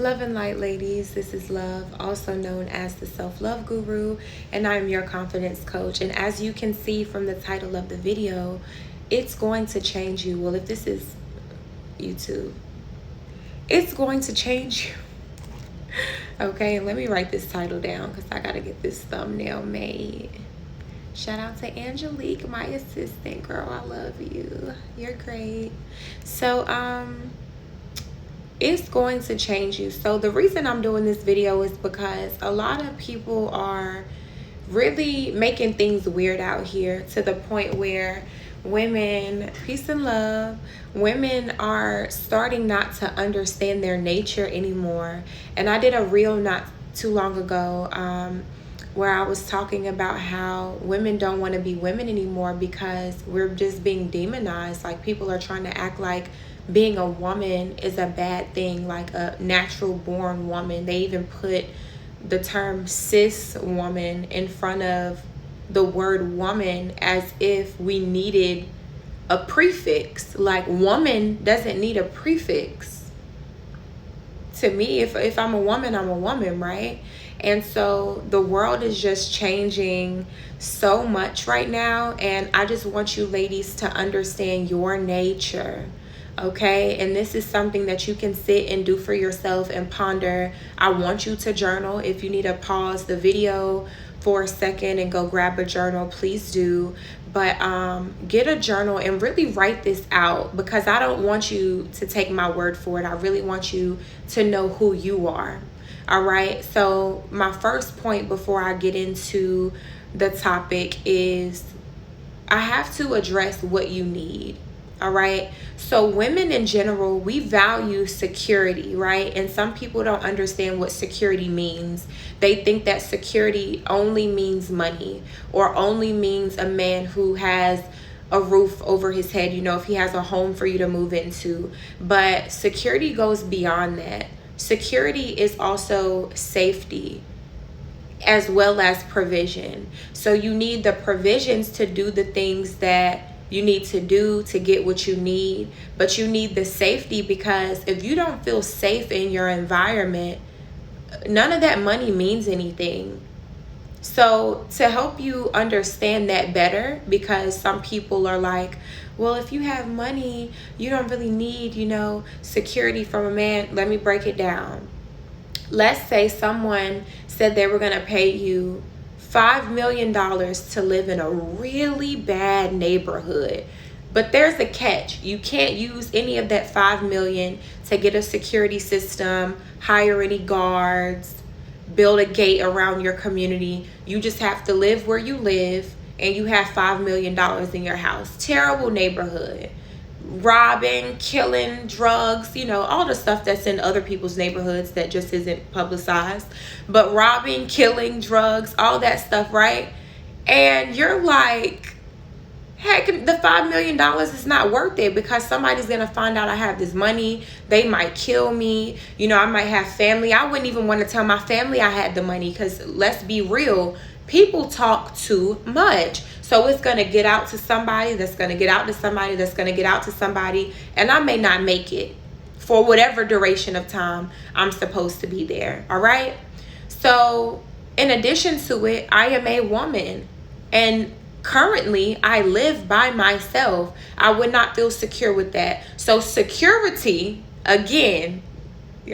Love and light, ladies. This is Love, also known as the Self-Love Guru, and I'm your confidence coach. And as you can see from the title of the video, it's going to change you. Well, if this is YouTube, it's going to change you. Okay, let me write this title down because I got to get this thumbnail made. Shout out to Angelique, my assistant. Girl, I love you. You're great. So, it's going to change you. So the reason I'm doing this video is because a lot of people are really making things weird out here, to the point where women, peace and love, women are starting not to understand their nature anymore. And I did a reel not too long ago where I was talking about how women don't want to be women anymore because we're just being demonized. Like, people are trying to act like being a woman is a bad thing, like a natural born woman. They even put the term cis woman in front of the word woman as if we needed a prefix. Like, woman doesn't need a prefix. To me, if I'm a woman, I'm a woman, right? And so the world is just changing so much right now, and I just want you ladies to understand your nature. Okay, and this is something that you can sit and do for yourself and ponder. I want you to journal. If you need to pause the video for a second and go grab a journal, please do. But get a journal and really write this out, because I don't want you to take my word for it. I really want you to know who you are. All right, so my first point before I get into the topic is I have to address what you need. All right. So women in general, we value security, right? And some people don't understand what security means. They think that security only means money, or only means a man who has a roof over his head, if he has a home for you to move into. But security goes beyond that. Security is also safety as well as provision. So you need the provisions to do the things that you need to do to get what you need, but you need the safety, because if you don't feel safe in your environment, none of that money means anything. So to help you understand that better, because some people are like, well, if you have money, you don't really need, security from a man. Let me break it down. Let's say someone said they were going to pay you $5 million to live in a really bad neighborhood. But there's a catch. You can't use any of that $5 million to get a security system, hire any guards, build a gate around your community. You just have to live where you live, and you have $5 million in your house. Terrible neighborhood. Robbing, killing, drugs, all the stuff that's in other people's neighborhoods that just isn't publicized. But robbing, killing, drugs, all that stuff, right? And you're like, heck, the $5 million is not worth it, because somebody's going to find out I have this money. They might kill me. I might have family. I wouldn't even want to tell my family I had the money, because let's be real, people talk too much. So it's going to get out to somebody, that's going to get out to somebody, that's going to get out to somebody, and I may not make it for whatever duration of time I'm supposed to be there. All right. So in addition to it, I am a woman, and currently I live by myself. I would not feel secure with that. So security, again,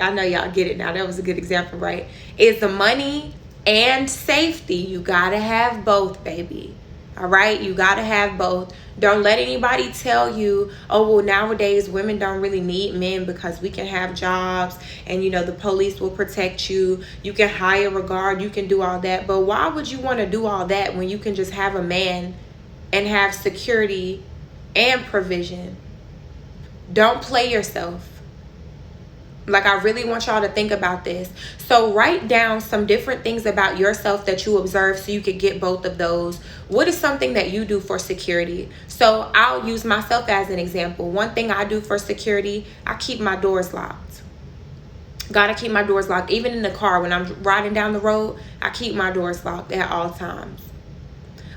I know y'all get it now. That was a good example, right? Is the money and safety. You got to have both, baby. All right, you got to have both. Don't let anybody tell you, oh, well, nowadays women don't really need men because we can have jobs, and the police will protect you. You can hire a guard, you can do all that. But why would you want to do all that when you can just have a man and have security and provision? Don't play yourself. Like, I really want y'all to think about this. So write down some different things about yourself that you observe, so you could get both of those. What is something that you do for security? So I'll use myself as an example. One thing I do for security, I keep my doors locked. Gotta keep my doors locked. Even in the car, when I'm riding down the road, I keep my doors locked at all times.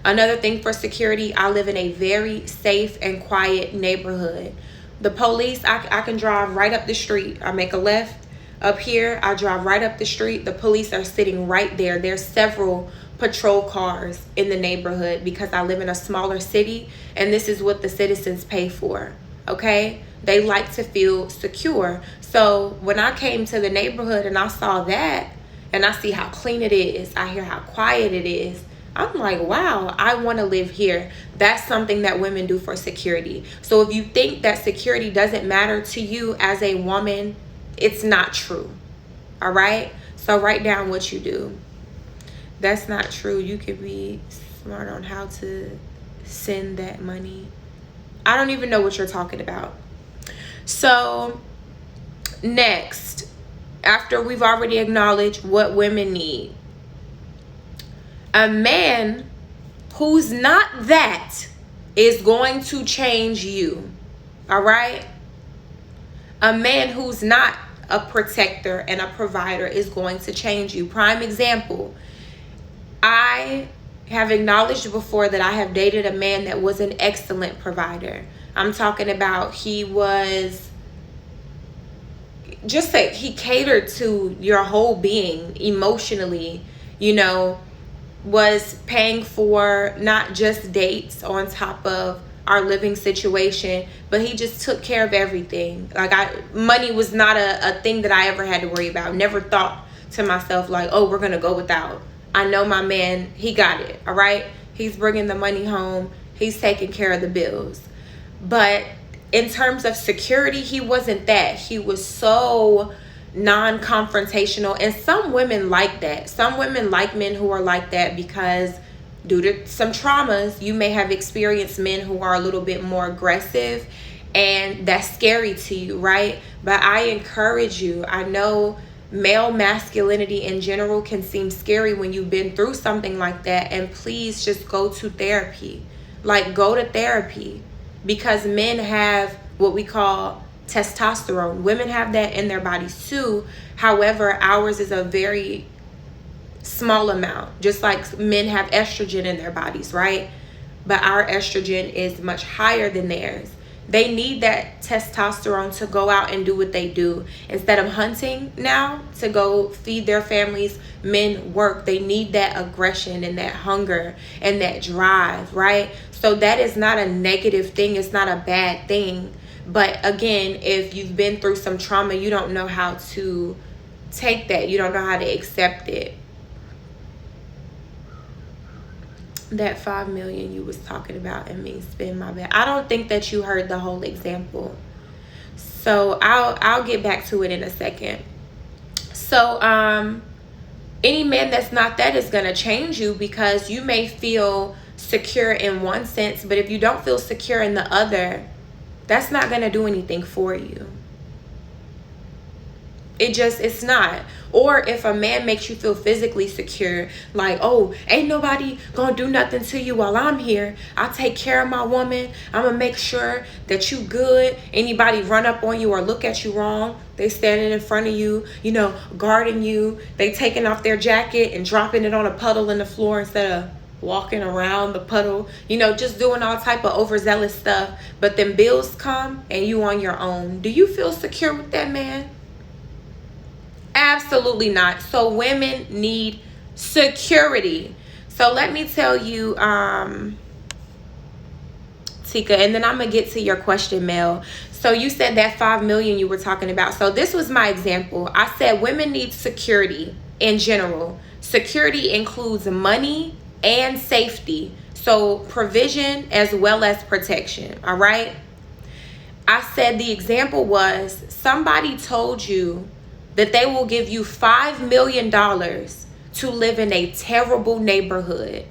Another thing for security, I live in a very safe and quiet neighborhood. The police, I can drive right up the street. I make a left, Up here, I drive right up the street. The police are sitting right there. There's several patrol cars in the neighborhood because I live in a smaller city, and this is what the citizens pay for, okay? They like to feel secure. So when I came to the neighborhood and I saw that, and I see how clean it is, I hear how quiet it is, I'm like, wow, I want to live here. That's something that women do for security. So if you think that security doesn't matter to you as a woman, it's not true. All right? So write down what you do. That's not true. You could be smart on how to send that money. I don't even know what you're talking about. So next, after we've already acknowledged what women need, a man who's not that is going to change you. All right? A man who's not a protector and a provider is going to change you. Prime example, I have acknowledged before that I have dated a man that was an excellent provider. I'm talking about he was just like he catered to your whole being emotionally, you know, was paying for not just dates on top of our living situation, but he just took care of everything. Like money was not a thing that I ever had to worry about. Never thought to myself like, oh, we're gonna go without. I know my man, he got it. All right, he's bringing the money home, he's taking care of the bills. But in terms of security, he wasn't that. He was so non-confrontational, and some women like that. Some women like men who are like that because due to some traumas, you may have experienced men who are a little bit more aggressive, and that's scary to you, right? But I encourage you. I know male masculinity in general can seem scary when you've been through something like that, and please just go to therapy. Like, go to therapy, because men have what we call testosterone. Women have that in their bodies too. However, ours is a very small amount, just like men have estrogen in their bodies, right? But our estrogen is much higher than theirs. They need that testosterone to go out and do what they do. Instead of hunting now to go feed their families, men work. They need that aggression and that hunger and that drive, right? So that is not a negative thing. It's not a bad thing. But again, if you've been through some trauma, you don't know how to take that. You don't know how to accept it. That 5 million you was talking about and me spend my bad. I don't think that you heard the whole example. So I'll get back to it in a second. So any man that's not that is going to change you, because you may feel secure in one sense, but if you don't feel secure in the other, that's not going to do anything for you. It's not. Or if a man makes you feel physically secure, like, oh, ain't nobody gonna do nothing to you while I'm here. I'll take care of my woman. I'm gonna make sure that you good. Anybody run up on you or look at you wrong, they standing in front of you, you know, guarding you. They taking off their jacket and dropping it on a puddle in the floor instead of walking around the puddle, you know, just doing all type of overzealous stuff. But then bills come and you on your own. Do you feel secure with that man? Absolutely not. So women need security. So let me tell you, Tika, and then I'm gonna get to your question, Mel. So you said that 5 million you were talking about. So this was my example. I said women need security in general. Security includes money and safety. So provision as well as protection. All right. I said the example was somebody told you that they will give you $5 million to live in a terrible neighborhood.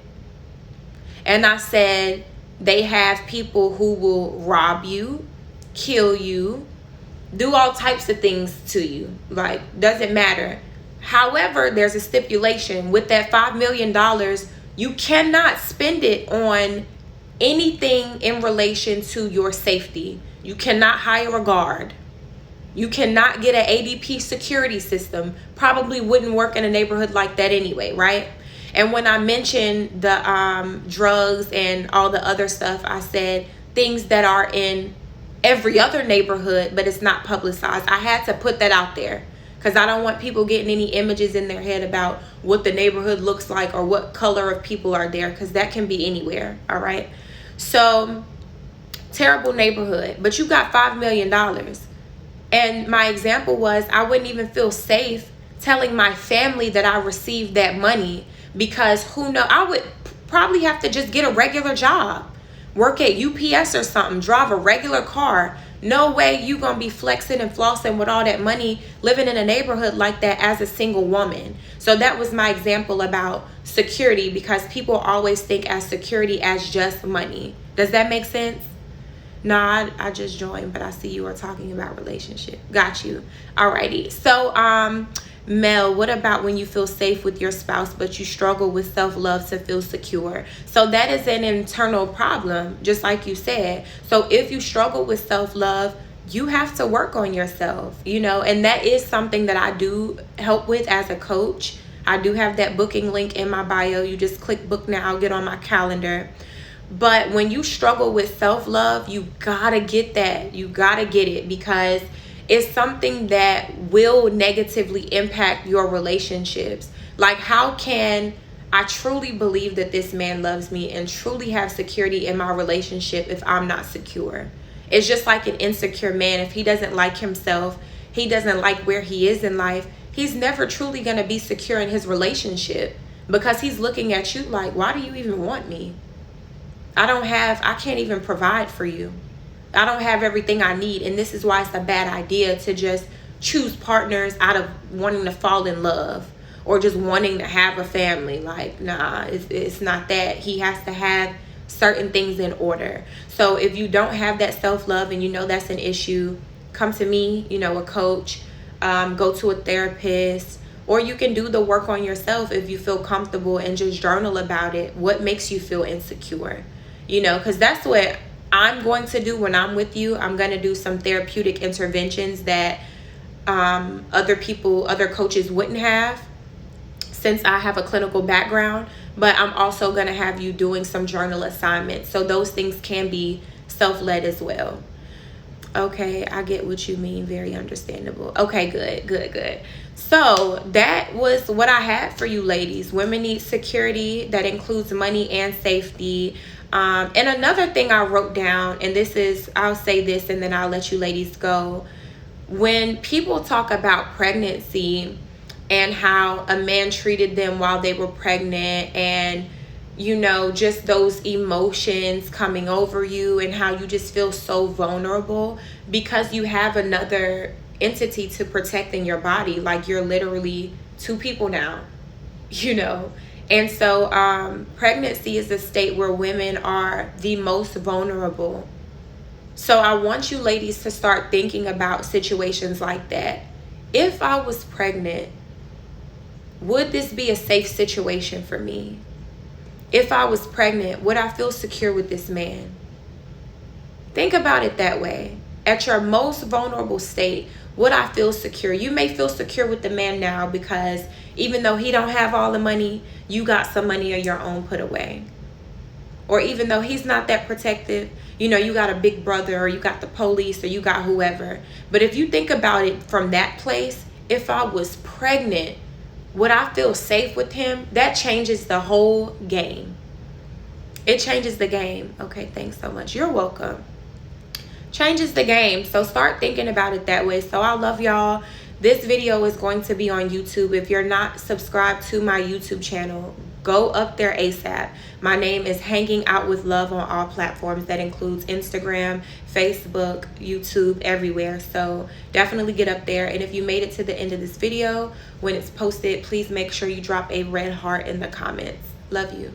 And I said they have people who will rob you, kill you, do all types of things to you. Like, doesn't matter. However, there's a stipulation. With that $5 million, you cannot spend it on anything in relation to your safety. You cannot hire a guard. You cannot get an ADP security system. Probably wouldn't work in a neighborhood like that anyway, right? And when I mentioned the drugs and all the other stuff, I said things that are in every other neighborhood, but it's not publicized. I had to put that out there because I don't want people getting any images in their head about what the neighborhood looks like or what color of people are there, because that can be anywhere. All right. So terrible neighborhood, but you got $5 million. And my example was, I wouldn't even feel safe telling my family that I received that money, because who knows, I would probably have to just get a regular job, work at UPS or something, drive a regular car. No way you gonna be flexing and flossing with all that money living in a neighborhood like that as a single woman. So that was my example about security, because people always think as security as just money. Does that make sense? Nah, I just joined, but I see you are talking about relationship. Got you. Alrighty. So, Mel, what about when you feel safe with your spouse, but you struggle with self-love to feel secure? So that is an internal problem, just like you said. So if you struggle with self-love, you have to work on yourself, you know, and that is something that I do help with as a coach. I do have that booking link in my bio. You just click book now, get on my calendar. But when you struggle with self-love, you gotta get that. You gotta get it, because it's something that will negatively impact your relationships. Like, how can I truly believe that this man loves me and truly have security in my relationship if I'm not secure? It's just like an insecure man. If he doesn't like himself, he doesn't like where he is in life, he's never truly gonna be secure in his relationship, because he's looking at you like, why do you even want me? I can't even provide for you. I don't have everything I need. And this is why it's a bad idea to just choose partners out of wanting to fall in love or just wanting to have a family. Like, nah, it's not that. He has to have certain things in order. So if you don't have that self-love and you know that's an issue, come to me, you know, a coach, go to a therapist, or you can do the work on yourself if you feel comfortable and just journal about it. What makes you feel insecure? You know, because that's what I'm going to do when I'm with you. I'm going to do some therapeutic interventions that other coaches wouldn't have, since I have a clinical background. But I'm also going to have you doing some journal assignments. So those things can be self-led as well. Okay, I get what you mean. Very understandable. Okay, good. So that was what I had for you ladies. Women need security. That includes money and safety. And another thing I wrote down, and this is, I'll say this and then I'll let you ladies go. When people talk about pregnancy and how a man treated them while they were pregnant, and you know, just those emotions coming over you and how you just feel so vulnerable because you have another entity to protect in your body. Like, you're literally two people now, you know. And so pregnancy is a state where women are the most vulnerable. So I want you ladies to start thinking about situations like that. If I was pregnant, would this be a safe situation for me? If I was pregnant, would I feel secure with this man? Think about it that way. At your most vulnerable state, would I feel secure? You may feel secure with the man now because even though he don't have all the money, you got some money of your own put away. Or even though he's not that protective, you know, you got a big brother, or you got the police, or you got whoever. But if you think about it from that place, if I was pregnant, would I feel safe with him? That changes the whole game. It changes the game. Okay, thanks so much. You're welcome. Changes the game. So start thinking about it that way. So I love y'all. This video is going to be on YouTube. If you're not subscribed to my YouTube channel, go up there ASAP. My name is Hanging Out with Love on all platforms. That includes Instagram, Facebook, YouTube, everywhere. So definitely get up there. And if you made it to the end of this video, when it's posted, please make sure you drop a red heart in the comments. Love you.